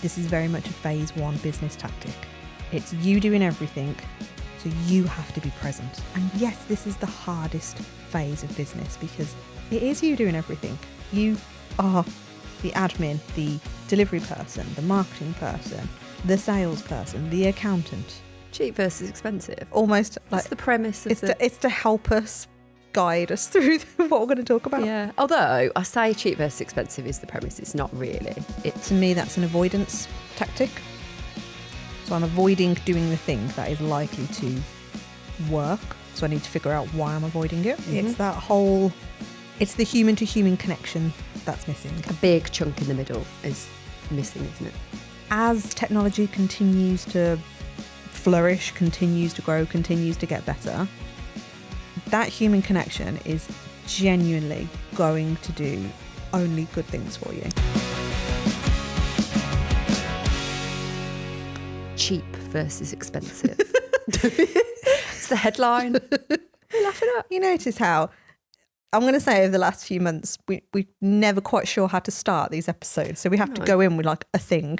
this is very much a phase 1 business tactic. It's you doing everything, so you have to be present. And yes, this is the hardest phase of business because it is you doing everything. You are the admin, the delivery person, the marketing person, the salesperson, the accountant. Cheap versus expensive. Almost like that's the premise of it's to help us guide us through what we're going to talk about. Yeah. Although I say cheap versus expensive is the premise, it's not really. To me, that's an avoidance tactic. So I'm avoiding doing the thing that is likely to work. So I need to figure out why I'm avoiding it. Mm-hmm. It's the human to human connection that's missing. A big chunk in the middle is missing, isn't it? As technology continues to flourish, continues to grow, continues to get better, that human connection is genuinely going to do only good things for you. Cheap versus expensive. It's the headline. We're laughing at. You notice how, I'm going to say over the last few months, we're never quite sure how to start these episodes. So we have to go in with like a thing.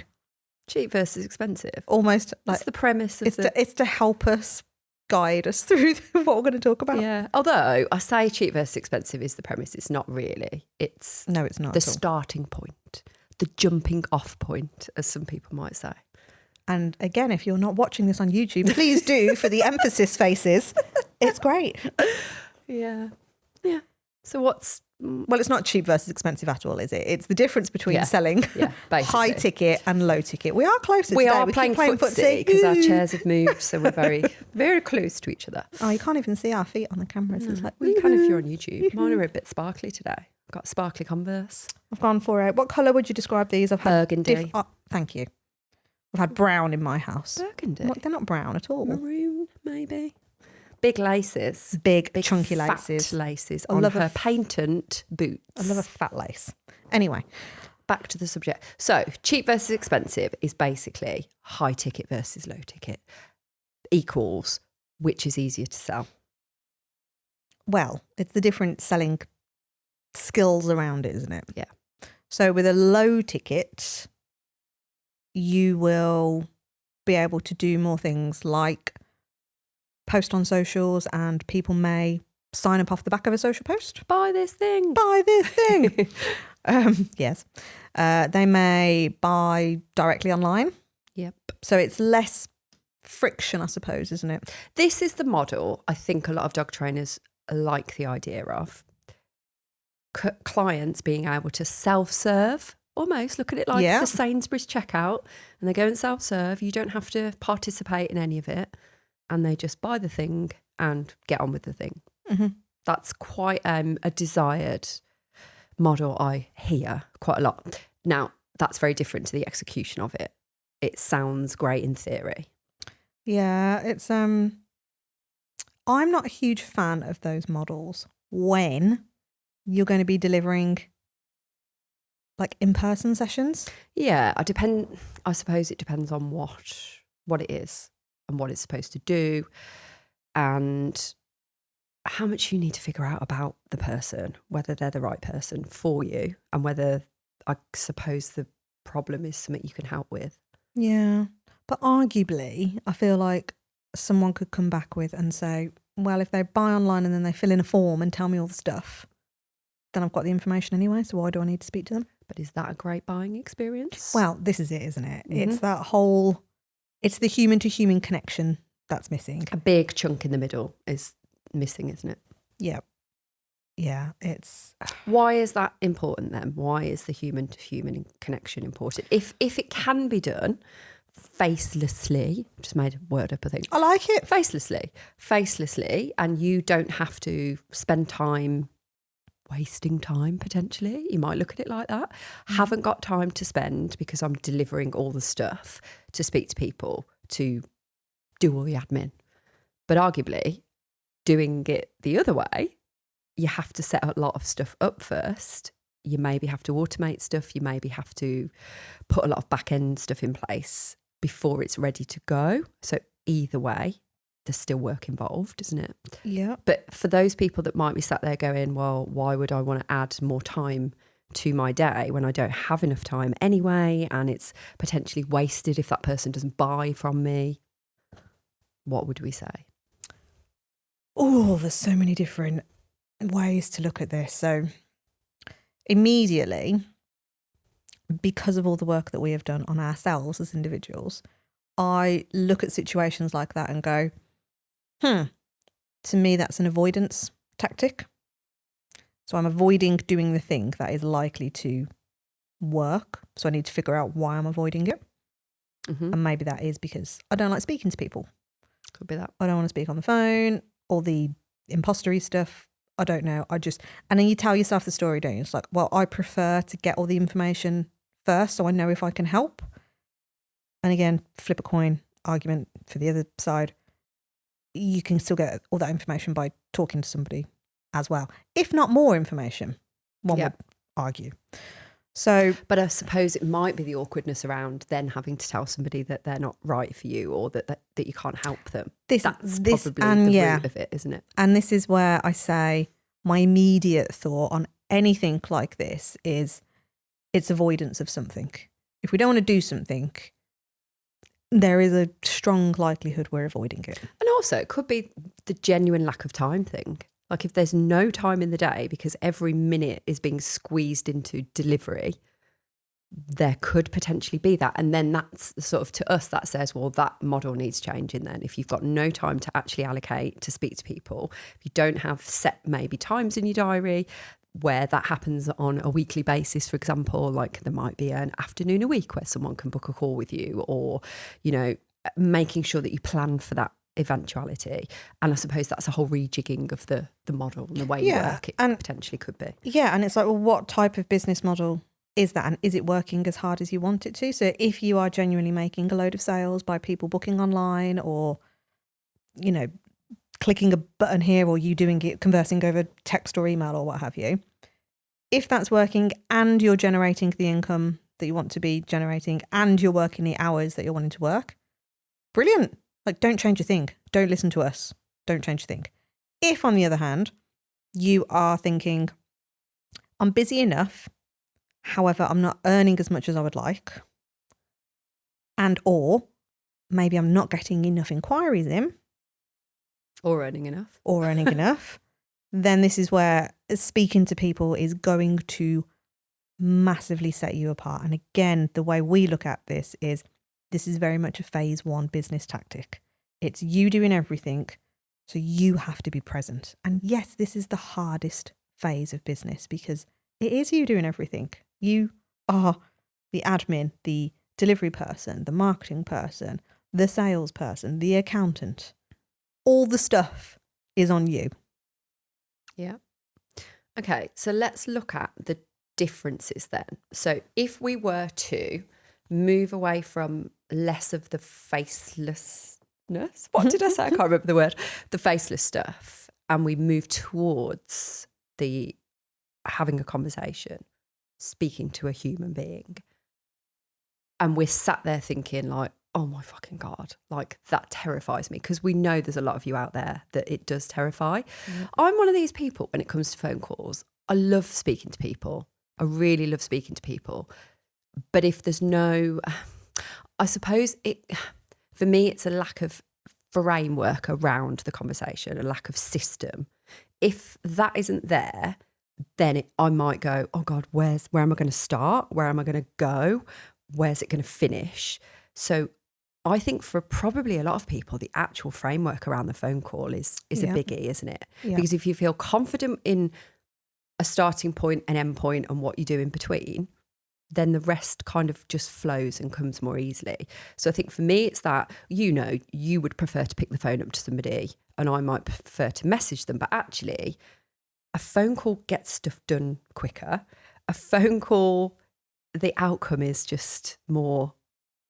Cheap versus expensive. Almost like it's the premise of it's to help us guide us through what we're going to talk about. Yeah. Although I say cheap versus expensive is the premise, it's not really. It's not the starting point, the jumping off point, as some people might say. And again, if you're not watching this on YouTube, please do for the emphasis faces. It's great. Yeah. Yeah. So well, it's not cheap versus expensive at all, is it? It's the difference between selling high ticket and low ticket. We are closer we today. Are playing footsie because our chairs have moved, so we're very, very close to each other. Oh, you can't even see our feet on the cameras. It's like, well, you can if you're on YouTube. Mine are a bit sparkly today. I've got sparkly Converse. I've gone for what colour would you describe these? I've had burgundy. Thank you. I've had brown in my house. Burgundy? They're not brown at all. Maroon, maybe. Big laces. Big chunky laces. Fat laces on her patent boots. I love a fat lace. Anyway. Back to the subject. So, cheap versus expensive is basically high ticket versus low ticket equals which is easier to sell. Well, it's the different selling skills around it, isn't it? Yeah. So with a low ticket, you will be able to do more things like post on socials, and people may sign up off the back of a social post. Buy this thing. Buy this thing. Yes. They may buy directly online. Yep. So it's less friction, I suppose, isn't it? This is the model I think a lot of dog trainers like the idea of. Clients being able to self-serve, almost look at it like the Sainsbury's checkout, and they go and self-serve. You don't have to participate in any of it, and they just buy the thing and get on with the thing. Mm-hmm. That's quite a desired model I hear quite a lot. Now, that's very different to the execution of it. It sounds great in theory. Yeah, it's I'm not a huge fan of those models when you're going to be delivering like in-person sessions. Yeah, I suppose it depends on what it is and what it's supposed to do and how much you need to figure out about the person, whether they're the right person for you, and whether, I suppose, the problem is something you can help with. Yeah, but arguably, I feel like someone could come back with and say, well, if they buy online and then they fill in a form and tell me all the stuff, then I've got the information anyway, so why do I need to speak to them? But is that a great buying experience? Well, this is it, isn't it? Mm-hmm. It's the human to human connection that's missing. A big chunk in the middle is missing, isn't it? Yeah. Yeah, it's... Why is that important then? Why is the human to human connection important? If it can be done facelessly, just made a word up, I think. I like it. Facelessly, and you don't have to spend time wasting time, potentially. You might look at it like that. Haven't got time to spend because I'm delivering all the stuff to speak to people, to do all the admin. But arguably, doing it the other way, you have to set a lot of stuff up first. You maybe have to automate stuff. You maybe have to put a lot of back-end stuff in place before it's ready to go. So either way, there's still work involved, isn't it? Yeah. But for those people that might be sat there going, well, why would I want to add more time to my day when I don't have enough time anyway, and it's potentially wasted if that person doesn't buy from me, what would we say? Oh, there's so many different ways to look at this. So immediately, because of all the work that we have done on ourselves as individuals, I look at situations like that and go, to me, that's an avoidance tactic. So I'm avoiding doing the thing that is likely to work. So I need to figure out why I'm avoiding it. Mm-hmm. And maybe that is because I don't like speaking to people. Could be that. I don't want to speak on the phone, or the impostery stuff. I don't know. And then you tell yourself the story, don't you? It's like, well, I prefer to get all the information first so I know if I can help. And again, flip a coin argument for the other side. You can still get all that information by talking to somebody as well, if not more information, one would argue. So, but I suppose it might be the awkwardness around then having to tell somebody that they're not right for you, or that you can't help them. That's probably the root of it, isn't it? And this is where I say my immediate thought on anything like this is it's avoidance of something. If we don't want to do something, there is a strong likelihood we're avoiding it. And also, it could be the genuine lack of time thing. Like if there's no time in the day because every minute is being squeezed into delivery, there could potentially be that. And then that's sort of, to us, that says, well, that model needs changing then. If you've got no time to actually allocate to speak to people, if you don't have set maybe times in your diary where that happens on a weekly basis, for example, like there might be an afternoon a week where someone can book a call with you, or, you know, making sure that you plan for that eventuality. And I suppose that's a whole rejigging of the model and the way you work. It potentially could be. Yeah. And it's like, well, what type of business model is that? And is it working as hard as you want it to? So if you are genuinely making a load of sales by people booking online, or, you know, clicking a button here, or you doing it, conversing over text or email or what have you, if that's working and you're generating the income that you want to be generating and you're working the hours that you're wanting to work, brilliant. Like, don't change a thing. Don't listen to us. Don't change a thing. If, on the other hand, you are thinking, I'm busy enough, however, I'm not earning as much as I would like, and or maybe I'm not getting enough inquiries in, or earning enough, then this is where speaking to people is going to massively set you apart. And again, the way we look at this is very much a phase one business tactic. It's you doing everything, so you have to be present. And yes, this is the hardest phase of business because it is you doing everything. You are the admin, the delivery person, the marketing person, the salesperson, the accountant. All the stuff is on you. Yeah. Okay, so let's look at the differences then. So if we were to move away from less of the facelessness, what did I say? I can't remember the word, the faceless stuff, and we move towards the having a conversation, speaking to a human being, and we're sat there thinking like, oh my fucking God, like that terrifies me, because we know there's a lot of you out there that it does terrify. I'm one of these people when it comes to phone calls. I love speaking to people. I really love speaking to people. But if there's no, I suppose for me, it's a lack of framework around the conversation, a lack of system. If that isn't there, then I might go, oh God, where am I going to start? Where am I going to go? Where's it going to finish? So I think for probably a lot of people, the actual framework around the phone call is a biggie, isn't it? Yeah. Because if you feel confident in a starting point, an end point, and what you do in between, then the rest kind of just flows and comes more easily. So I think for me, it's that, you would prefer to pick the phone up to somebody and I might prefer to message them. But actually, a phone call gets stuff done quicker. A phone call, the outcome is just more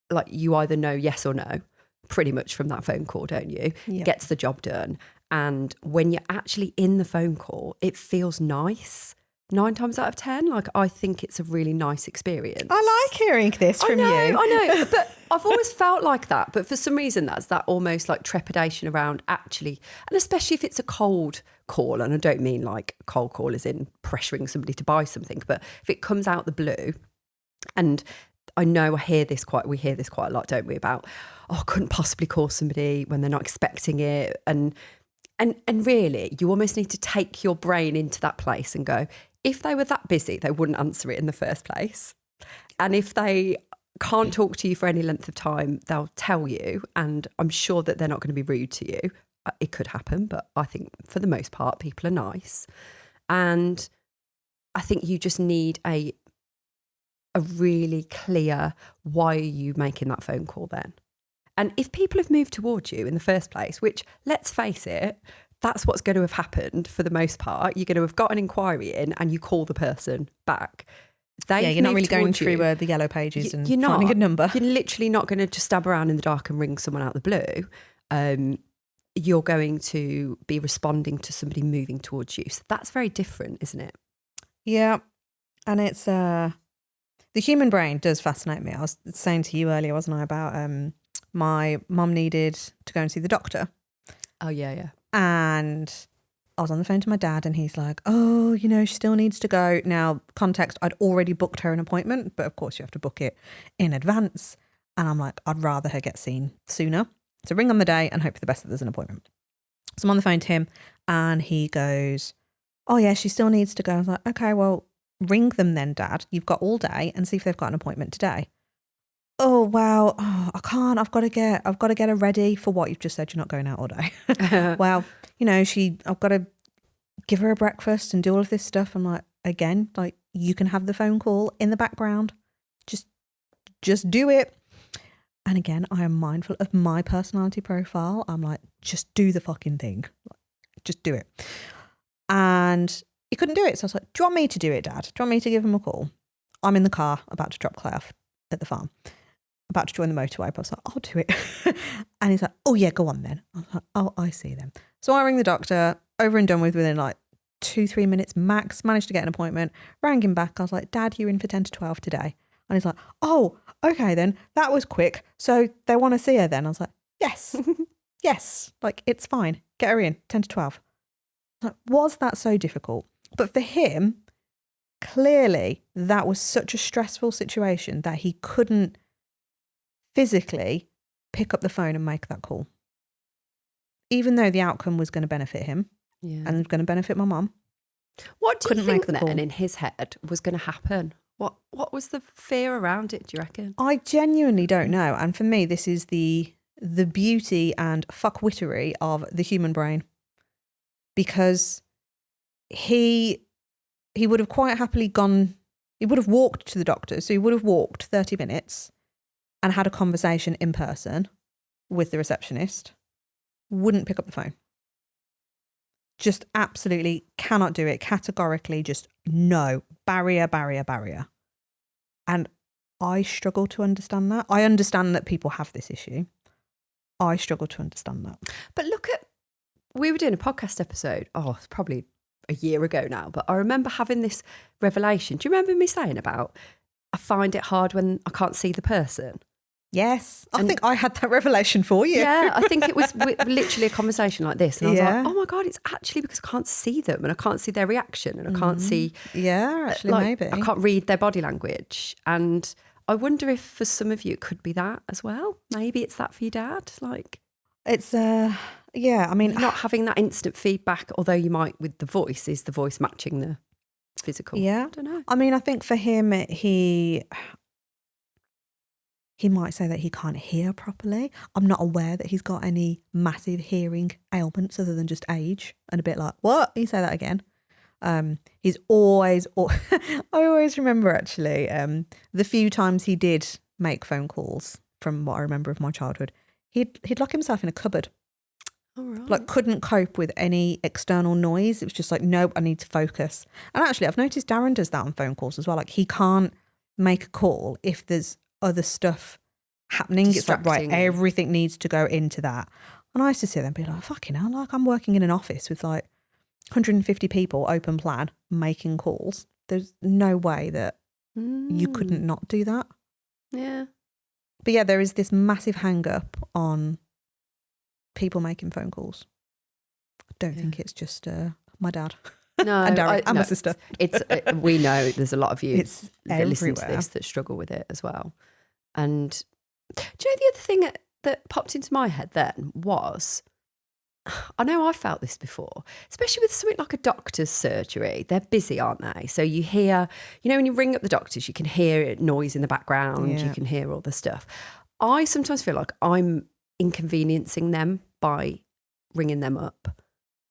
like you either know yes or no, pretty much from that phone call, don't you? Yeah. Gets the job done. And when you're actually in the phone call, it feels nice. 9 times out of 10, like I think it's a really nice experience. I like hearing this from you. I know, but I've always felt like that. But for some reason, that's that almost like trepidation around actually, and especially if it's a cold call, and I don't mean like cold call as in pressuring somebody to buy something, but if it comes out the blue, and I know we hear this quite a lot, don't we, about, oh, I couldn't possibly call somebody when they're not expecting it. And really, you almost need to take your brain into that place and go, if they were that busy, they wouldn't answer it in the first place. And if they can't talk to you for any length of time, they'll tell you. And I'm sure that they're not going to be rude to you. It could happen, but I think for the most part, people are nice. And I think you just need a really clear, why are you making that phone call then? And if people have moved towards you in the first place, which, let's face it, that's what's going to have happened for the most part. You're going to have got an inquiry in and you call the person back. You're not really going through the yellow pages and finding a number. You're literally not going to just stab around in the dark and ring someone out the blue. You're going to be responding to somebody moving towards you. So that's very different, isn't it? Yeah. And it's the human brain does fascinate me. I was saying to you earlier, wasn't I, about my mum needed to go and see the doctor. Oh, yeah. And I was on the phone to my dad and he's like, oh, she still needs to go. Now, context, I'd already booked her an appointment, but of course you have to book it in advance. And I'm like, I'd rather her get seen sooner. So ring on the day and hope for the best that there's an appointment. So I'm on the phone to him and he goes, oh yeah, she still needs to go. I was like, okay, well, ring them then, Dad. You've got all day and see if they've got an appointment today. Oh, wow. Oh, I can't. I've got to get her ready for what you've just said. You're not going out all day. Well, I've got to give her a breakfast and do all of this stuff. I'm like, again, like, you can have the phone call in the background. Just do it. And again, I am mindful of my personality profile. I'm like, just do the fucking thing. Just do it. And he couldn't do it. So I was like, do you want me to do it, Dad? Do you want me to give him a call? I'm in the car about to drop Clay off at the farm, about to join the motorway. But I was like, I'll do it. And he's like, oh yeah, go on then. I was like, oh, I see then. So I ring the doctor, over and done with within like 2-3 minutes max, managed to get an appointment, rang him back. I was like, Dad, you're in for 10 to 12 today. And he's like, oh, okay then, that was quick. So they want to see her then? I was like, yes, yes, like it's fine. Get her in, 10 to 12. Like, was that so difficult? But for him, clearly that was such a stressful situation that he couldn't physically pick up the phone and make that call. Even though the outcome was going to benefit him and going to benefit my mum. What do you think then in his head was going to happen? What was the fear around it, do you reckon? I genuinely don't know. And for me, this is the beauty and fuckwittery of the human brain. Because he would have quite happily gone, he would have walked to the doctor. So he would have walked 30 minutes and had a conversation in person with the receptionist, wouldn't pick up the phone. Just absolutely cannot do it. Categorically, just no. Barrier. And I struggle to understand that. I understand that people have this issue. I struggle to understand that. But we were doing a podcast episode, it's probably a year ago now, but I remember having this revelation. Do you remember me saying about, I find it hard when I can't see the person? Yes. I think I had that revelation for you. Yeah, I think it was literally a conversation like this. And I was like, oh my God, it's actually because I can't see them and I can't see their reaction and I can't see. Yeah, actually, maybe. I can't read their body language. And I wonder if for some of you it could be that as well. Maybe it's that for your dad. Like, it's, yeah, I mean. Not having that instant feedback, although you might with the voice, is the voice matching the physical? Yeah. I don't know. I mean, I think for him, he might say that he can't hear properly. I'm not aware that he's got any massive hearing ailments other than just age and a bit like, what? You say that again. He's always, I always remember actually, the few times he did make phone calls from what I remember of my childhood, he'd lock himself in a cupboard. Oh, right. Like couldn't cope with any external noise. It was just like, nope, I need to focus. And actually I've noticed Darren does that on phone calls as well. Like he can't make a call if there's other stuff happening. It's like, right, everything needs to go into that. And I used to sit there and be like, fucking hell, like I'm working in an office with like 150 people, open plan, making calls. There's no way that you couldn't not do that. Yeah. But yeah, there is this massive hang up on people making phone calls. Don't think it's just my dad. No, And Darren, and my sister. We know there's a lot of you It's that listen to everywhere. this that struggle with it as well. And do you know the other thing that popped into my head then was, I know I've felt this before, especially with something like a doctor's surgery. They're busy, aren't they? So you hear, when you ring up the doctors, you can hear noise in the background, you can hear all the stuff. I sometimes feel like I'm inconveniencing them by ringing them up.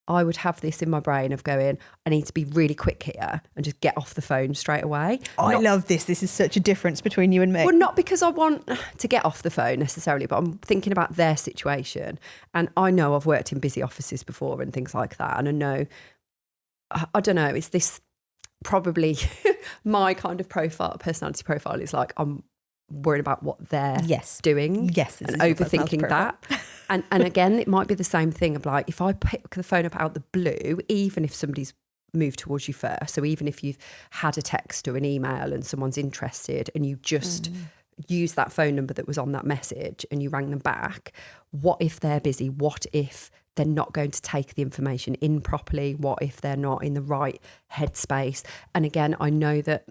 I would have this in my brain of going, I need to be really quick here and just get off the phone straight away. I love this. This is such a difference between you and me. Well, not because I want to get off the phone necessarily, but I'm thinking about their situation. And I know I've worked in busy offices before and things like that. And I know, I don't know, it's this probably my kind of personality profile is like, I'm worried about what they're doing and overthinking that. And again, it might be the same thing of like, if I pick the phone up out the blue, even if somebody's moved towards you first, so even if you've had a text or an email and someone's interested and you just use that phone number that was on that message and you rang them back, what if they're busy? What if they're not going to take the information in properly? What if they're not in the right headspace? And again, I know that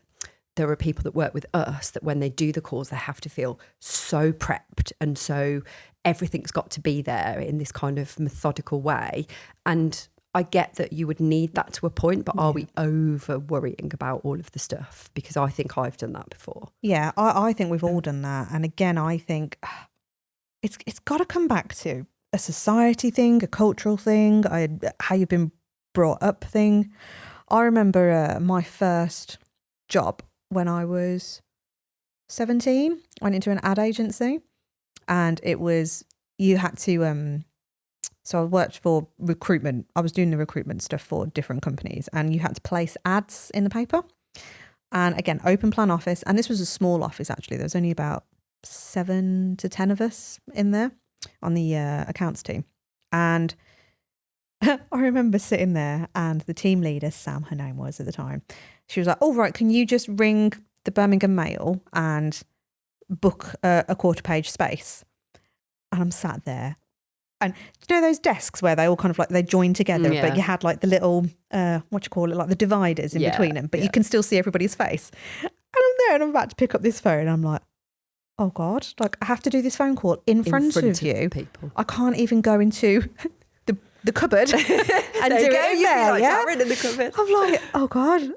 there are people that work with us that when they do the calls, they have to feel so prepped. And so everything's got to be there in this kind of methodical way. And I get that you would need that to a point, but are we over worrying about all of the stuff? Because I think I've done that before. Yeah, I think we've all done that. And again, I think it's got to come back to a society thing, a cultural thing, how you've been brought up thing. I remember my first job when I was 17, went into an ad agency, and it was, you had to, so I worked for recruitment. I was doing the recruitment stuff for different companies, and you had to place ads in the paper. And again, open plan office. And this was a small office, actually. There was only about 7 to 10 of us in there on the accounts team. And I remember sitting there, and the team leader, Sam, her name was at the time, she was like, "Oh, right, can you just ring the Birmingham Mail and book a quarter page space?" And I'm sat there. And you know those desks where they all kind of like, they join together, but you had like the little, like the dividers in between them, but you can still see everybody's face. And I'm there and I'm about to pick up this phone and I'm like, oh God, like I have to do this phone call in front of you. People. I can't even go into the cupboard and do it in there. Like in the cupboard. I'm like, oh God.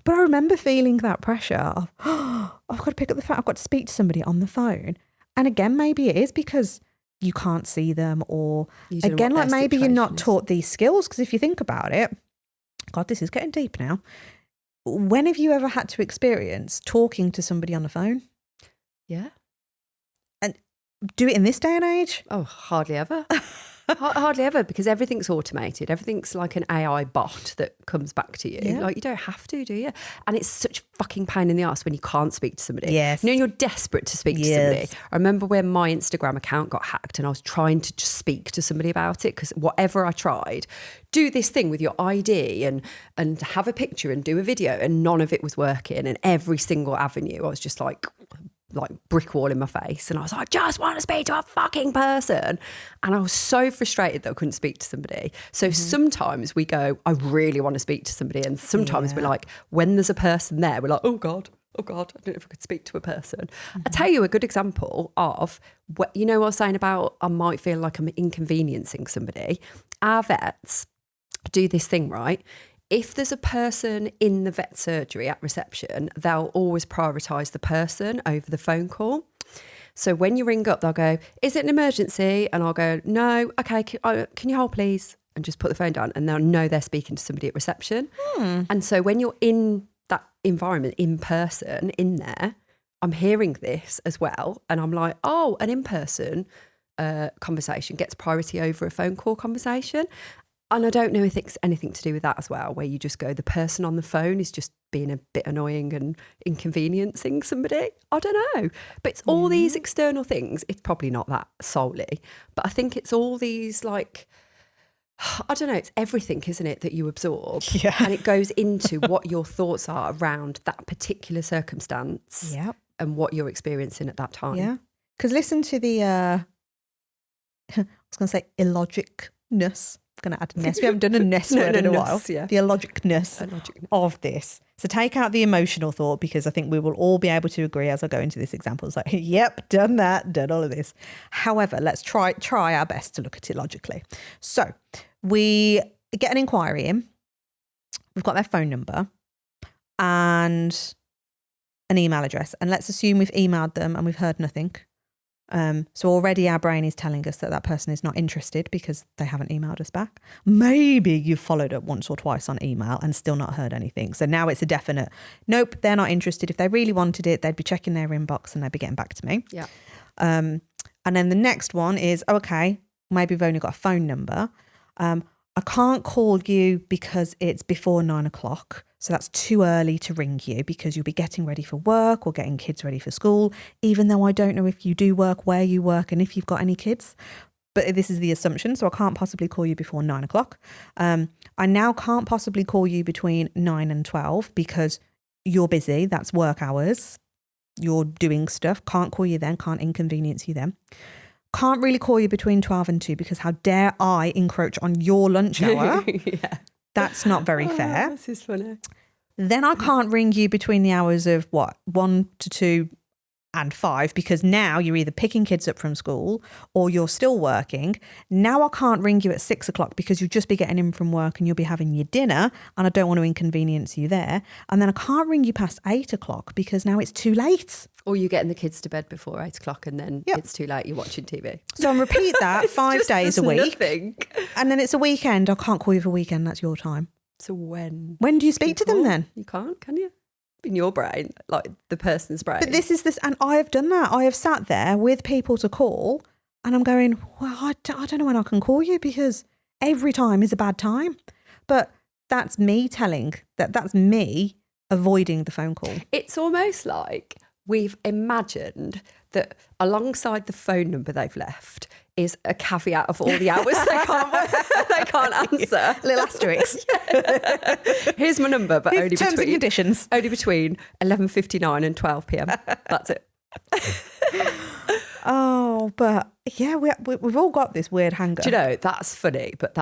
But I remember feeling that pressure of, oh, I've got to pick up the phone. I've got to speak to somebody on the phone. And again, maybe it is because you can't see them, or again, like maybe you're not taught these skills. Because if you think about it, God, this is getting deep now. When have you ever had to experience talking to somebody on the phone? Yeah. And do it in this day and age? Oh, hardly ever. Hardly ever, because everything's automated. Everything's like an AI bot that comes back to you. Like you don't have to, do you? And it's such a fucking pain in the ass when you can't speak to somebody. Yes. You're desperate to speak to somebody. I remember when my Instagram account got hacked and I was trying to just speak to somebody about it, because whatever I tried, do this thing with your ID and have a picture and do a video, and none of it was working. And every single avenue, I was just like brick wall in my face, and I was like, I just want to speak to a fucking person. And I was so frustrated that I couldn't speak to somebody. So sometimes we go, I really want to speak to somebody, and sometimes we're like, when there's a person there, we're like, oh God, I don't know if I could speak to a person. I'll tell you a good example of what, what I was saying about I might feel like I'm inconveniencing somebody. Our vets do this thing, right? If there's a person in the vet surgery at reception, they'll always prioritise the person over the phone call. So when you ring up, they'll go, is it an emergency? And I'll go, no, okay, can you hold please? And just put the phone down, and they'll know they're speaking to somebody at reception. And so when you're in that environment, in person, in there, I'm hearing this as well. And I'm like, oh, an in-person conversation gets priority over a phone call conversation. And I don't know if it's anything to do with that as well, where you just go, the person on the phone is just being a bit annoying and inconveniencing somebody. I don't know. But it's all these external things. It's probably not that solely, but I think it's all these like, I don't know, it's everything, isn't it, that you absorb? Yeah. And it goes into what your thoughts are around that particular circumstance and what you're experiencing at that time. Yeah. Because listen to the, I was going to say illogicness going to add a ness. We haven't done a ness word in a while. Yeah. The illogicness of this. So take out the emotional thought, because I think we will all be able to agree as I go into this example. It's like, yep, done that, done all of this. However, let's try our best to look at it logically. So we get an inquiry in. We've got their phone number and an email address. And let's assume we've emailed them and we've heard nothing. So already our brain is telling us that person is not interested because they haven't emailed us back. Maybe you've followed up once or twice on email and still not heard anything. So now it's a definite, nope, they're not interested. If they really wanted it, they'd be checking their inbox and they'd be getting back to me. Yeah. And then the next one is, okay, maybe we've only got a phone number. I can't call you because it's before 9 o'clock. So that's too early to ring you because you'll be getting ready for work or getting kids ready for school, even though I don't know if you do work, where you work, and if you've got any kids. But this is the assumption. So I can't possibly call you before 9 o'clock. I now can't possibly call you between 9 and 12 because you're busy. That's work hours. You're doing stuff. Can't call you then. Can't inconvenience you then. Can't really call you between 12 and 2 because how dare I encroach on your lunch hour? Yeah. That's not very fair. This is funny. Then I can't ring you between the hours of 1 to 2 and 5 because now you're either picking kids up from school or you're still working. Now I can't ring you at 6 o'clock because you'll just be getting in from work and you'll be having your dinner and I don't want to inconvenience you there. And then I can't ring you past 8 o'clock because now it's too late. Or you're getting the kids to bed before 8 o'clock and then it's too late, you're watching TV. So I repeat that 5 days a week. Nothing. And then it's a weekend. I can't call you for a weekend. That's your time. So when? When do you speak to them then? You can't, can you? In your brain, like the person's brain. But this, and I have done that. I have sat there with people to call and I'm going, well, I don't know when I can call you because every time is a bad time. But that's me that's me avoiding the phone call. It's almost like we've imagined that alongside the phone number they've left is a caveat of all the hours they can't answer. Little asterisks. Yeah. Here's my number, but only terms and conditions. Only between 11:59 and 12 p.m. That's it. Oh, but yeah, we've all got this weird hang-up. Do you know, that's funny, but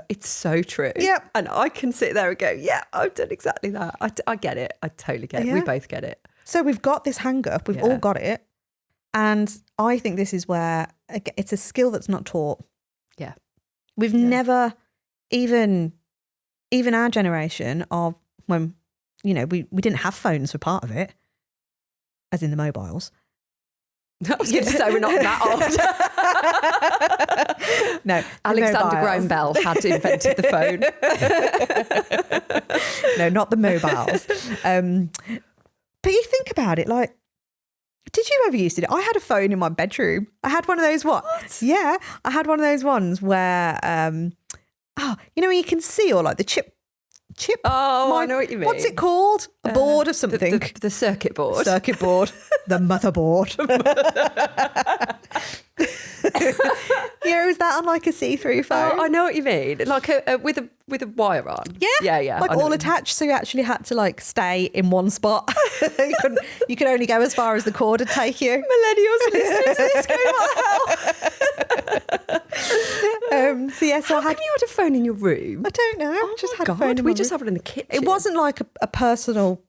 it's so true. Yep. And I can sit there and go, yeah, I've done exactly that. I get it. I totally get it. Yeah. We both get it. So we've got this hang-up. We've all got it. And I think this is where it's a skill that's not taught. Yeah. We've never, even our generation of when, we didn't have phones for part of it, as in the mobiles. I was going to say we're not that old. No. Alexander Graham Bell had invented the phone. No, not the mobiles. But you think about it, like, did you ever used to? I had a phone in my bedroom. I had one of those what? Yeah, I had one of those ones where, when you can see all like the chip. Oh, I know what you mean. What's it called? A board of something. The circuit board. Circuit board. The motherboard. Is that on like a see-through phone? Oh, I know what you mean. Like with a wire on. Yeah. Yeah. Like all attached, so you actually had to like stay in one spot. You could only go as far as the cord would take you. Millennials listening to this going, what the hell? How come you had a phone in your room? I don't know. Oh just my had God, a phone in we my just room. have it in the kitchen. It wasn't like a personal.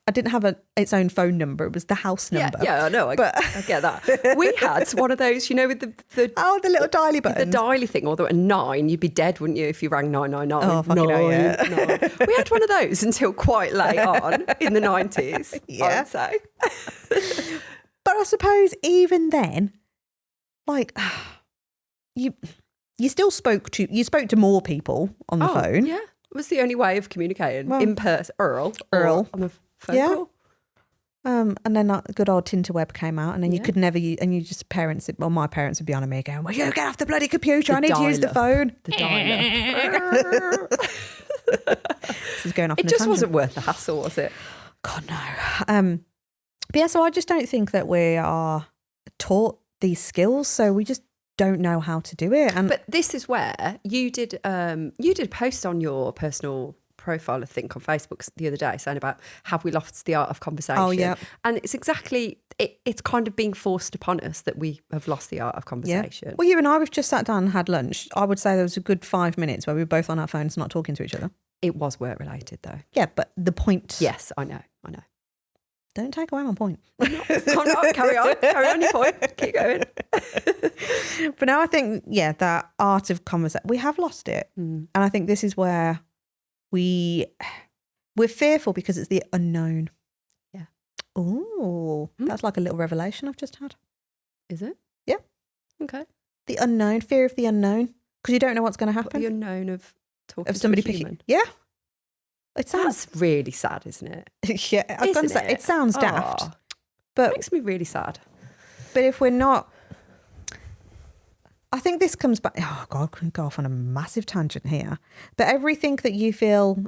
I didn't have its own phone number. It was the house number. Yeah, I know. I get that. We had one of those, with the little dialy buttons. The dialy thing, although at 9, you'd be dead, wouldn't you, if you rang 999? Oh, fucking hell, yeah. No. We had one of those until quite late on in the 90s, I would say. But I suppose even then, like, you still spoke to more people on the phone. Yeah, it was the only way of communicating in person. Earl on the phone call. And then that good old Tinterweb came out, and then you could never use, and my parents would be on me going, well, you get off the bloody computer, I need to use the phone. The dialer. This is going off. It just wasn't worth the hassle, was it? God, no. But yeah, so I just don't think that we are taught these skills, so we just don't know how to do it. But this is where you did a post on your personal profile, I think, on Facebook the other day saying about have we lost the art of conversation? Oh, yeah. And it's exactly, it's kind of being forced upon us that we have lost the art of conversation. Yeah. Well, you and I, we've just sat down and had lunch. I would say there was a good 5 minutes where we were both on our phones not talking to each other. It was work related though. Yeah, but the point... Yes, I know. Don't take away my point. I'm not. Carry on your point. Keep going. But now I think, that art of conversation, we have lost it. And I think this is where we're fearful because it's the unknown. Yeah. Oh, that's like a little revelation I've just had. Is it? Yeah. Okay. The unknown, fear of the unknown, because you don't know what's going to happen. The unknown of talking of somebody to a human. picking. Yeah. It sounds That's really sad, isn't it? yeah. I was going to say it sounds daft, but it makes me really sad. But if we're not, I think this comes back. Oh God, I can go off on a massive tangent here. But everything that you feel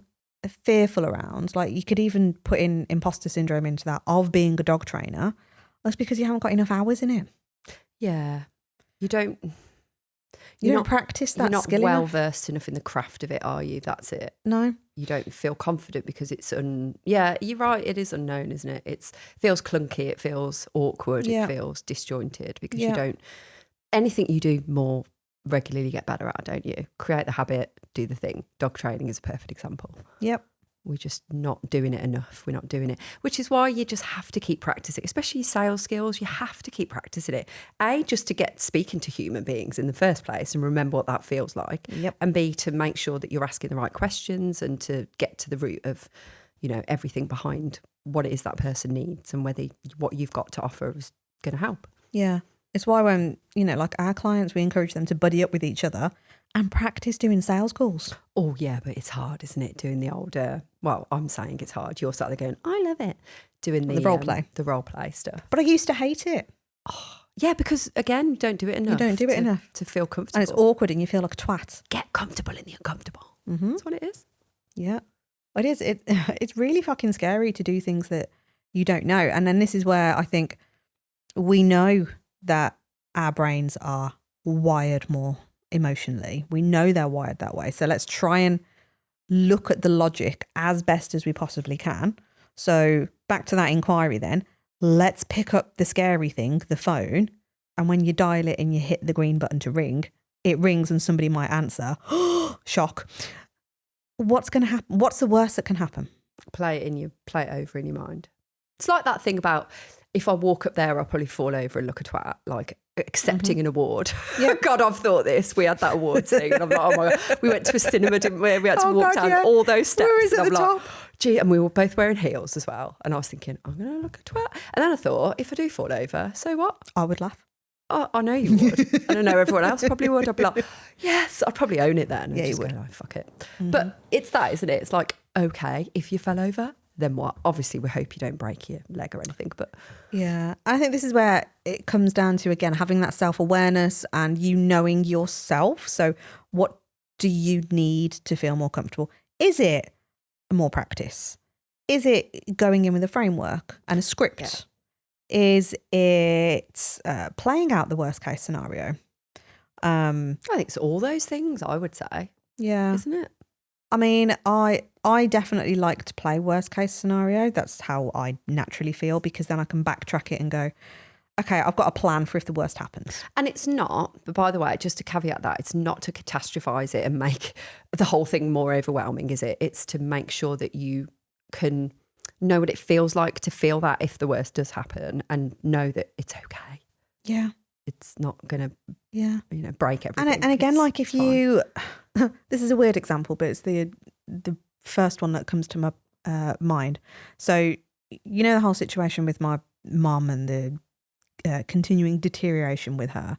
fearful around, like you could even put in imposter syndrome into that of being a dog trainer, that's because you haven't got enough hours in it. Yeah, you don't. You don't practice that skill. skill You're not well enough. versed enough in the craft of it, are you? That's it. No. You don't feel confident because it's yeah, you're right, it is unknown, isn't it? It feels clunky, it feels awkward, it feels disjointed because you don't, anything you do more regularly get better at, don't you? Create the habit, do the thing. Dog training is a perfect example. Yep. We're just not doing it enough. We're not doing it, which is why you just have to keep practicing, especially your sales skills. You have to keep practicing it. A, just to get speaking to human beings in the first place and remember what that feels like. Yep. And B, to make sure that you're asking the right questions and to get to the root of, everything behind what it is that person needs and whether what you've got to offer is going to help. Yeah. It's why when, like our clients, we encourage them to buddy up with each other and practice doing sales calls. Oh, yeah, but it's hard, isn't it? Doing the old, well, I'm saying it's hard. You're sat there going, I love it. Doing the role play. The role play stuff. But I used to hate it. Oh, yeah, because again, you don't do it enough. You don't do it enough. To feel comfortable. And it's awkward and you feel like a twat. Get comfortable in the uncomfortable. Mm-hmm. That's what it is. Yeah. It is. It's really fucking scary to do things that you don't know. And then this is where I think we know that our brains are wired more emotionally. We know they're wired that way. So let's try and look at the logic as best as we possibly can. So back to that inquiry then, let's pick up the scary thing, the phone. And when you dial it and you hit the green button to ring, it rings and somebody might answer. Shock. What's going to happen? What's the worst that can happen? Play it over in your mind. It's like that thing about if I walk up there, I'll probably fall over and look a twat, like accepting an award. Yeah. God, I've thought this. We had that awards thing. And I'm like, oh my God. We went to a cinema, didn't we? We had to walk down all those steps. Where is it and at the top? Gee, and we were both wearing heels as well. And I was thinking, I'm going to look a twat. And then I thought, if I do fall over, so what? I would laugh. Oh, I know you would. And I know everyone else probably would. I'd be like, yes, I'd probably own it then. Yeah, you would. Go, oh, fuck it. Mm-hmm. But it's that, isn't it? It's like, okay, if you fell over, then what? Obviously, we hope you don't break your leg or anything, but... Yeah, I think this is where it comes down to, again, having that self-awareness and you knowing yourself. So what do you need to feel more comfortable? Is it more practice? Is it going in with a framework and a script? Yeah. Is it playing out the worst case scenario? I think it's all those things, I would say. Yeah. Isn't it? I mean, I definitely like to play worst case scenario. That's how I naturally feel, because then I can backtrack it and go, okay, I've got a plan for if the worst happens. And it's not, but by the way, just to caveat that, it's not to catastrophize it and make the whole thing more overwhelming, is it? It's to make sure that you can know what it feels like to feel that if the worst does happen and know that it's okay. Yeah. It's not going to, break everything. And again, like if you, this is a weird example, but it's the first one that comes to my mind. So, you know, the whole situation with my mum and the continuing deterioration with her.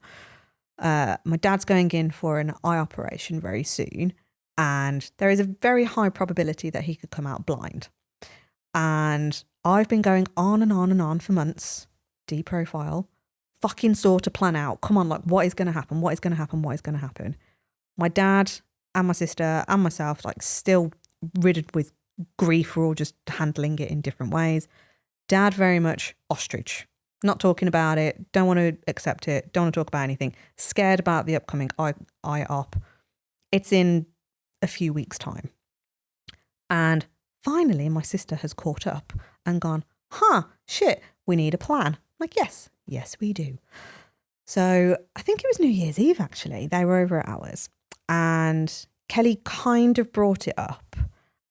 My dad's going in for an eye operation very soon, and there is a very high probability that he could come out blind. And I've been going on and on and on for months, deprofile, fucking sort of plan out. Come on, like, what is going to happen? What is going to happen? What is going to happen? My dad and my sister and myself, like, still riddled with grief. We're all just handling it in different ways. Dad very much ostrich, not talking about it, don't want to accept it, don't want to talk about anything, scared about the upcoming eye op. It's in a few weeks' time. And finally, my sister has caught up and gone, shit, we need a plan. I'm like, yes, we do. So I think it was New Year's Eve, actually. They were over at ours. And Kelly kind of brought it up.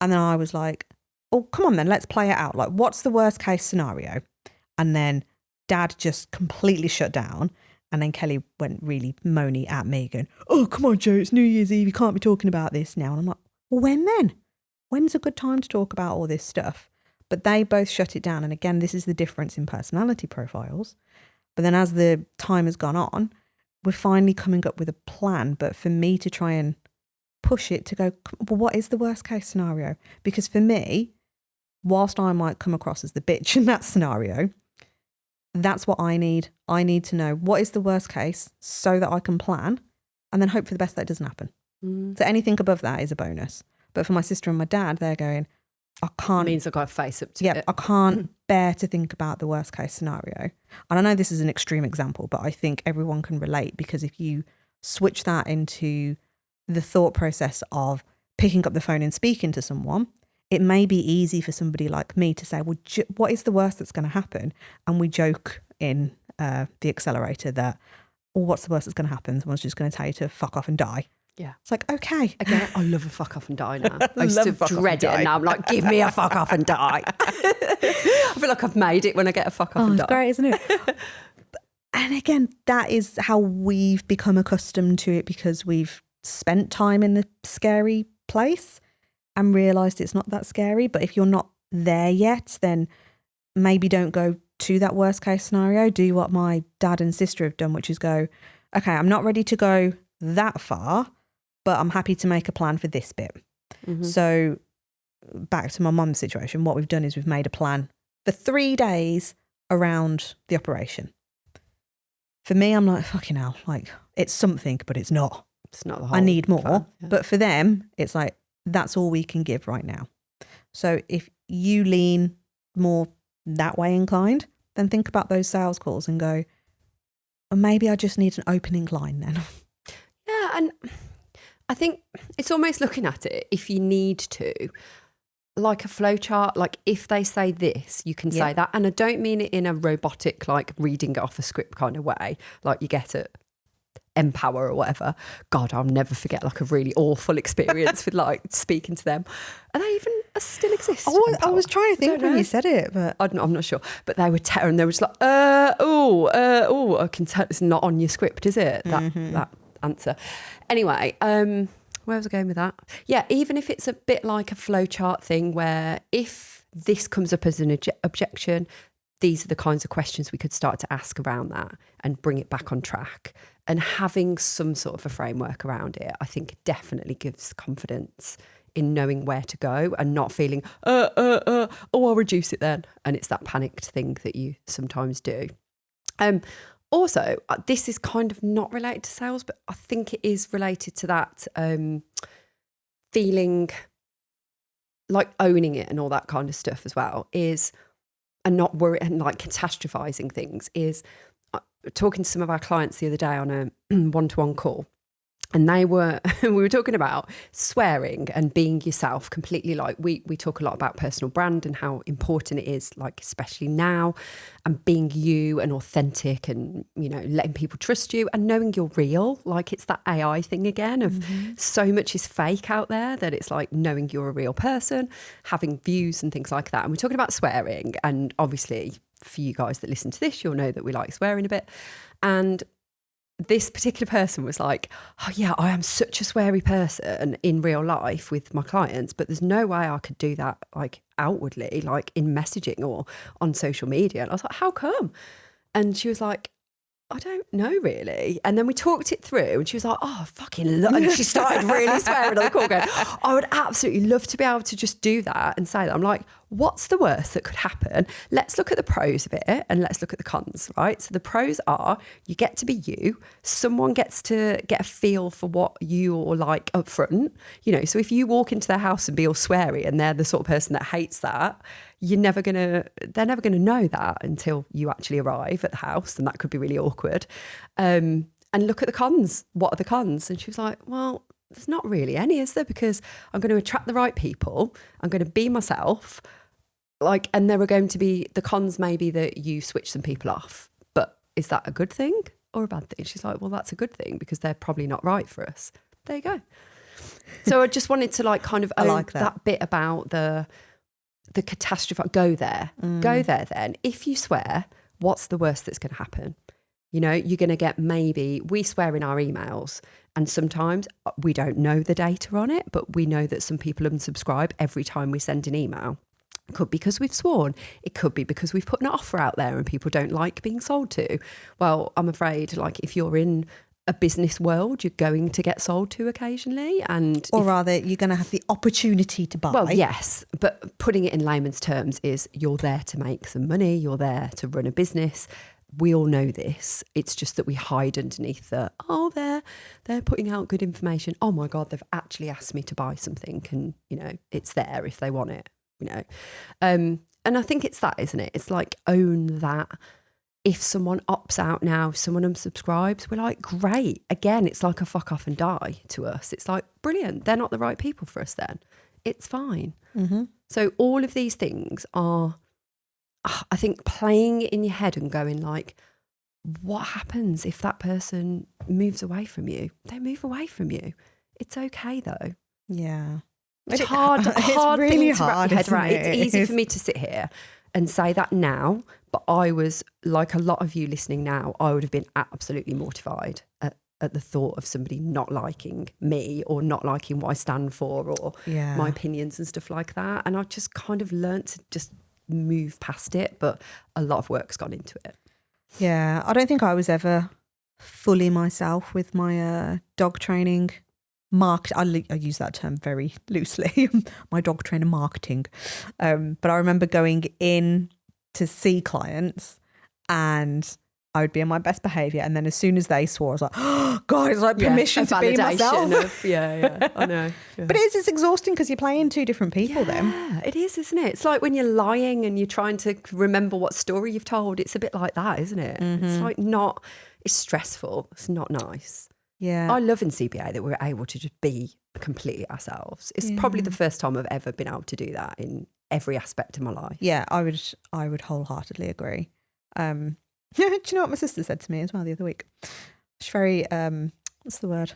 And then I was like, oh, come on then, let's play it out. Like, what's the worst case scenario? And then Dad just completely shut down. And then Kelly went really moany at me going, oh, come on, Joe, it's New Year's Eve. You can't be talking about this now. And I'm like, well, when then? When's a good time to talk about all this stuff? But they both shut it down. And again, this is the difference in personality profiles. But then as the time has gone on, we're finally coming up with a plan. But for me to try and push it to go, well, what is the worst case scenario? Because for me, whilst I might come across as the bitch in that scenario, that's what I need. I need to know what is the worst case so that I can plan and then hope for the best that it doesn't happen. So anything above that is a bonus. But for my sister and my dad, they're going, I can't. It means I've got to face up to it. I can't bear to think about the worst case scenario. And I know this is an extreme example, but I think everyone can relate, because if you switch that into the thought process of picking up the phone and speaking to someone, it may be easy for somebody like me to say, well, what is the worst that's going to happen? And we joke in the accelerator that, well, what's the worst that's going to happen? Someone's just going to tell you to fuck off and die. Yeah. It's like, okay. Again, I love a fuck off and die now. I used to dread it, and now I'm like, give me a fuck off and die. I feel like I've made it when I get a fuck off and die. It's great, isn't it? And again, that is how we've become accustomed to it, because we've spent time in the scary place and realised it's not that scary. But if you're not there yet, then maybe don't go to that worst case scenario. Do what my dad and sister have done, which is go, okay, I'm not ready to go that far, but I'm happy to make a plan for this bit. So back to my mum's situation, what we've done is we've made a plan for 3 days around the operation. For me, I'm like, fucking hell, like, it's something, but it's not. It's not the whole I need more. plan, yeah. But for them, it's like, that's all we can give right now. So if you lean more that way inclined, then think about those sales calls and go, oh, maybe I just need an opening line then. Yeah, and I think it's almost looking at it, if you need to, like a flow chart, like if they say this, you can say that. And I don't mean it in a robotic, like reading it off a script kind of way, like you get at Empower or whatever. God, I'll never forget like a really awful experience with like speaking to them. Are they even still exist? I was trying to think when you said it, but I'm not sure. But they were and they were just like, I can tell it's not on your script, is it? That answer. Anyway, where was I going with that? Yeah, even if it's a bit like a flowchart thing where if this comes up as an objection, these are the kinds of questions we could start to ask around that and bring it back on track. And having some sort of a framework around it, I think definitely gives confidence in knowing where to go and not feeling, I'll reduce it then. And it's that panicked thing that you sometimes do. Also, this is kind of not related to sales, but I think it is related to that feeling like owning it and all that kind of stuff as well is, and not worry and like catastrophizing things is talking to some of our clients the other day on a one-to-one call. And we were talking about swearing and being yourself completely. Like we talk a lot about personal brand and how important it is, like especially now, and being you and authentic and, you know, letting people trust you and knowing you're real. Like it's that AI thing again of so much is fake out there that it's like knowing you're a real person, having views and things like that. And we're talking about swearing. And obviously for you guys that listen to this, you'll know that we like swearing a bit. And this particular person was like, oh yeah, I am such a sweary person in real life with my clients, but there's no way I could do that like outwardly, like in messaging or on social media. And I was like, how come? And she was like, I don't know really. And then we talked it through and she was like, oh, I fucking love, and she started really swearing on the call going, I would absolutely love to be able to just do that and say that. I'm like, what's the worst that could happen? Let's look at the pros of it and let's look at the cons, right? So the pros are you get to be you. Someone gets to get a feel for what you're like up front. You know, so if you walk into their house and be all sweary and they're the sort of person that hates that, they're never gonna know that until you actually arrive at the house, and that could be really awkward. And look at the cons. What are the cons? And she was like, well, there's not really any, is there? Because I'm going to attract the right people. I'm going to be myself. Like, and there are going to be the cons, maybe that you switch some people off. But is that a good thing or a bad thing? She's like, well, that's a good thing because they're probably not right for us. There you go. So I just wanted to like kind of own like that bit about the catastrophe. Go there. Go there then. If you swear, what's the worst that's going to happen? You know, you're going to get, maybe we swear in our emails and sometimes we don't know the data on it, but we know that some people unsubscribe every time we send an email. It could be because we've sworn. It could be because we've put an offer out there and people don't like being sold to. Well, I'm afraid, like, if you're in a business world, you're going to get sold to occasionally. Or rather, you're going to have the opportunity to buy. Well, yes, but putting it in layman's terms is you're there to make some money. You're there to run a business. We all know this. It's just that we hide underneath they're putting out good information. Oh my God, they've actually asked me to buy something and, you know, it's there if they want it, you know. And I think it's that, isn't it? It's like, own that. If someone opts out now, if someone unsubscribes, we're like, great. Again, it's like a fuck off and die to us. It's like, brilliant. They're not the right people for us then. It's fine. Mm-hmm. So all of these things are, I think, playing it in your head and going like, what happens if that person moves away from you? They move away from you. It's okay though. Yeah. It's hard. It's really thing to wrap hard, your head isn't around. it? It's easy for me to sit here and say that now, but I was, like a lot of you listening now, I would have been absolutely mortified at the thought of somebody not liking me or not liking what I stand for or my opinions and stuff like that. And I just kind of learnt to just move past it, but a lot of work's gone into it. Yeah, I don't think I was ever fully myself with my dog training I use that term very loosely, my dog trainer marketing. But I remember going in to see clients and I would be in my best behaviour, and then as soon as they swore, I was like, oh, God, it's like permission to be myself. I know. Yeah. But it's exhausting because you're playing two different people then. Yeah, it is, isn't it? It's like when you're lying and you're trying to remember what story you've told. It's a bit like that, isn't it? Mm-hmm. It's like it's stressful. It's not nice. Yeah. I love in CBA that we're able to just be completely ourselves. It's probably the first time I've ever been able to do that in every aspect of my life. Yeah, I would wholeheartedly agree. Do you know what my sister said to me as well the other week? She's very, what's the word?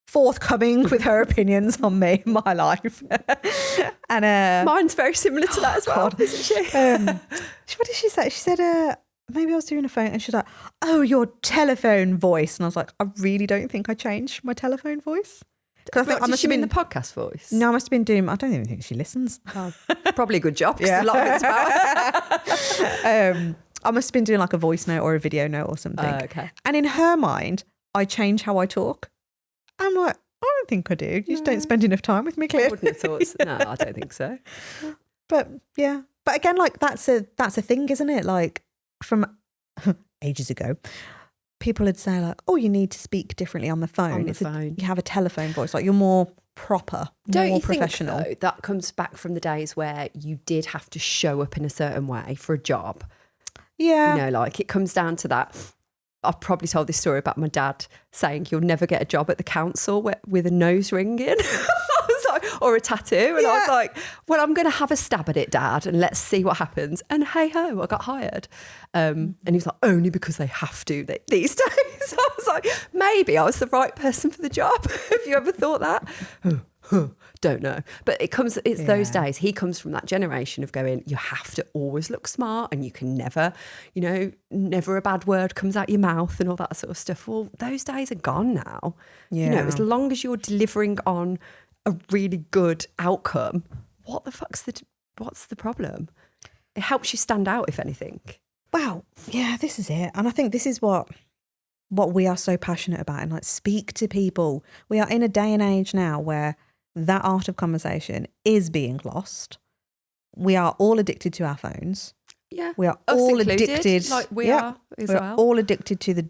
Forthcoming with her opinions on me, my life. And mine's very similar to that as well, isn't she? What did she say? She said, maybe I was doing a phone and she's like, oh, your telephone voice. And I was like, I really don't think I changed my telephone voice. Because I think I must have been the podcast voice. No, I must have been doing, I don't even think she listens. Oh, probably a good job because a lot of it's about. I must have been doing like a voice note or a video note or something. Okay. And in her mind, I change how I talk. I'm like, I don't think I do. You just don't spend enough time with me, clearly. I wouldn't have thought so. No, I don't think so. But yeah. But again, like that's a thing, isn't it? Like from ages ago, people would say like, oh, you need to speak differently on the phone. You have a telephone voice. Like you're more proper, more professional. Don't you think, though, that comes back from the days where you did have to show up in a certain way for a job? Yeah. You know, like it comes down to that. I've probably told this story about my dad saying you'll never get a job at the council with a nose ring in. I was like, or a tattoo. And I was like, well, I'm going to have a stab at it, Dad, and let's see what happens. And hey ho, I got hired. And he was like, only because they have to these days. I was like, maybe I was the right person for the job. Have you ever thought that? Don't know. But it's those days. He comes from that generation of going, you have to always look smart and you can never, never a bad word comes out your mouth and all that sort of stuff. Well, those days are gone now. Yeah. As long as you're delivering on a really good outcome, what's the problem? It helps you stand out, if anything. Wow. Yeah, this is it. And I think this is what we are so passionate about, and like speak to people. We are in a day and age now where that art of conversation is being lost. We are all addicted to our phones. Yeah. We are all addicted. Like we are as well. We're all addicted to the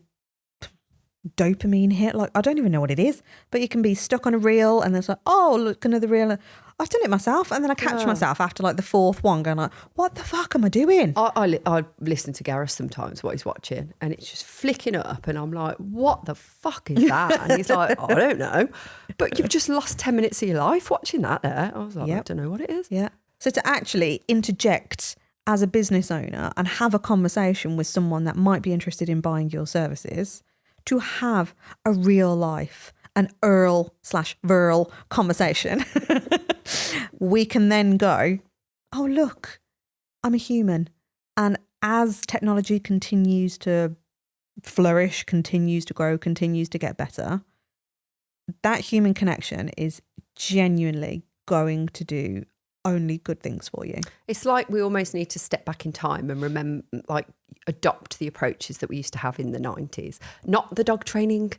dopamine hit. Like, I don't even know what it is, but you can be stuck on a reel and there's like, oh, look, another reel. I've done it myself, and then I catch myself after like the fourth one going like, what the fuck am I doing? I listen to Gareth sometimes what he's watching, and it's just flicking up, and I'm like, what the fuck is that? And he's like, I don't know. But you've just lost 10 minutes of your life watching that there. I was like, I don't know what it is. Yeah. So to actually interject as a business owner and have a conversation with someone that might be interested in buying your services, to have a real life, an Earl/Virl conversation, we can then go, oh, look, I'm a human. And as technology continues to flourish, continues to grow, continues to get better, that human connection is genuinely going to do only good things for you. It's like we almost need to step back in time and remember, like, adopt the approaches that we used to have in the 90s. Not the dog training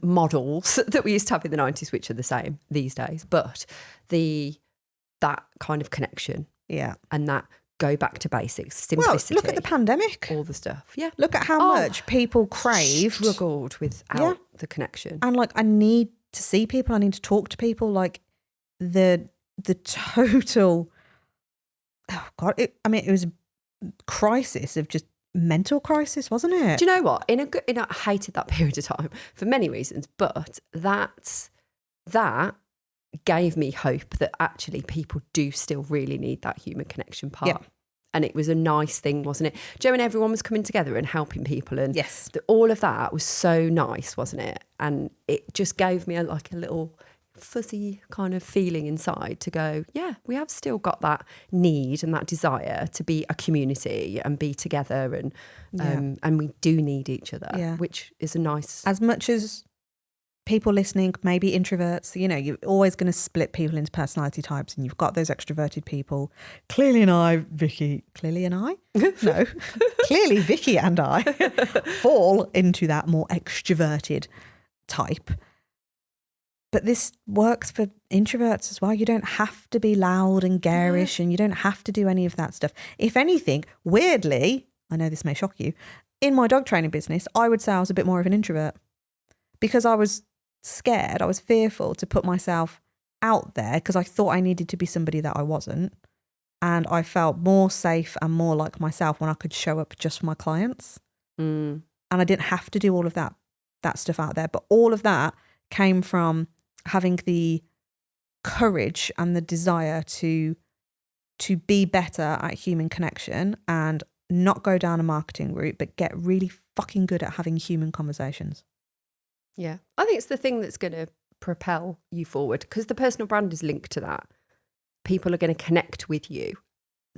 models that we used to have in the 90s, which are the same these days, but that kind of connection. Yeah. And that go back to basics, simplicity. Well, look at the pandemic. All the stuff. Yeah. Look at how much people craved. Struggled without the connection. And like, I need to see people. I need to talk to people. Like the total, oh God, it was a crisis of just mental crisis, wasn't it? Do you know what? I hated that period of time for many reasons, but that gave me hope that actually people do still really need that human connection part. Yeah. And it was a nice thing, wasn't it? Joe, and everyone was coming together and helping people, and yes, all of that was so nice, wasn't it? And it just gave me a little fuzzy kind of feeling inside to go, yeah, we have still got that need and that desire to be a community and be together, and we do need each other, which is a nice. As much as people listening, maybe introverts, you're always going to split people into personality types, and you've got those extroverted people. Clearly Vicky and I fall into that more extroverted type. But this works for introverts as well. You don't have to be loud and garish, and you don't have to do any of that stuff. If anything, weirdly, I know this may shock you, in my dog training business, I would say I was a bit more of an introvert because I was scared, I was fearful to put myself out there because I thought I needed to be somebody that I wasn't. And I felt more safe and more like myself when I could show up just for my clients. And I didn't have to do all of that stuff out there. But all of that came from having the courage and the desire to be better at human connection and not go down a marketing route, but get really fucking good at having human conversations. Yeah, I think it's the thing that's going to propel you forward, because the personal brand is linked to that. People are going to connect with you.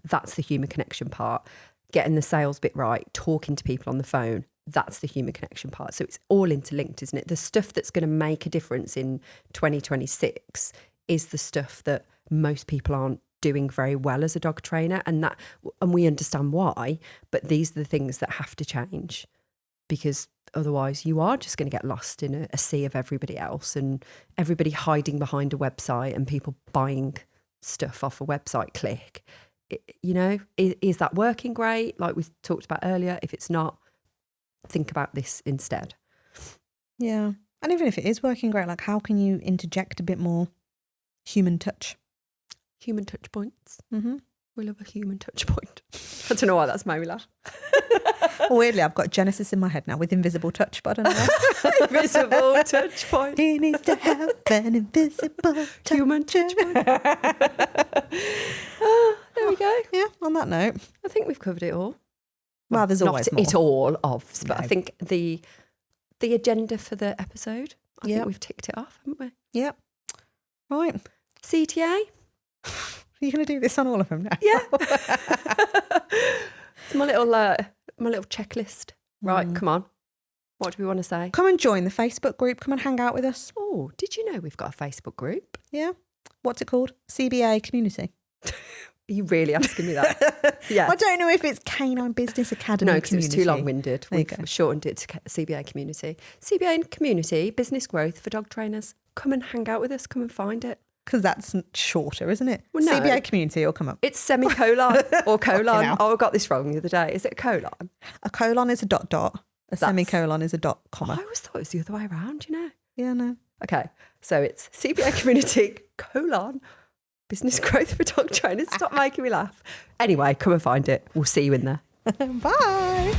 That's the human connection part. Getting the sales bit right, talking to people on the phone, that's the human connection part. So it's all interlinked, isn't it? The stuff that's going to make a difference in 2026 is the stuff that most people aren't doing very well as a dog trainer, and we understand why, but these are the things that have to change, because otherwise you are just going to get lost in a sea of everybody else, and everybody hiding behind a website and people buying stuff off a website click. Is that working great? Like we talked about earlier, if it's not, think about this instead. Yeah. And even if it is working great, like how can you interject a bit more human touch? Human touch points. Mm-hmm. We love a human touch point. I don't know why that's made me laugh. Weirdly, I've got Genesis in my head now with invisible touch, but I don't know. Invisible touch point. He needs to have an invisible touch. Human touch point. There we go. Yeah, on that note. I think we've covered it all. Well, there's always more. Not it all of, but I think the agenda for the episode, I think we've ticked it off, haven't we? Yep. Right. CTA? Are you going to do this on all of them now? Yeah. It's my little checklist. Right, come on. What do we want to say? Come and join the Facebook group. Come and hang out with us. Oh, did you know we've got a Facebook group? Yeah. What's it called? CBA Community. Are you really asking me that? Yeah. I don't know if it's Canine Business Academy. No, because it's too long-winded. We've shortened it to CBA Community. CBA Community, business growth for dog trainers. Come and hang out with us. Come and find it. Because that's shorter, isn't it? Well, no. CBA Community will come up. It's semicolon or colon. Oh, I got this wrong the other day. Is it a colon? A colon is a dot. A semicolon is a dot, comma. I always thought it was the other way around, Yeah, no. Okay, so it's CBA Community, colon, Business growth for dog trainers. Stop making me laugh. Anyway, come and find it. We'll see you in there. Bye.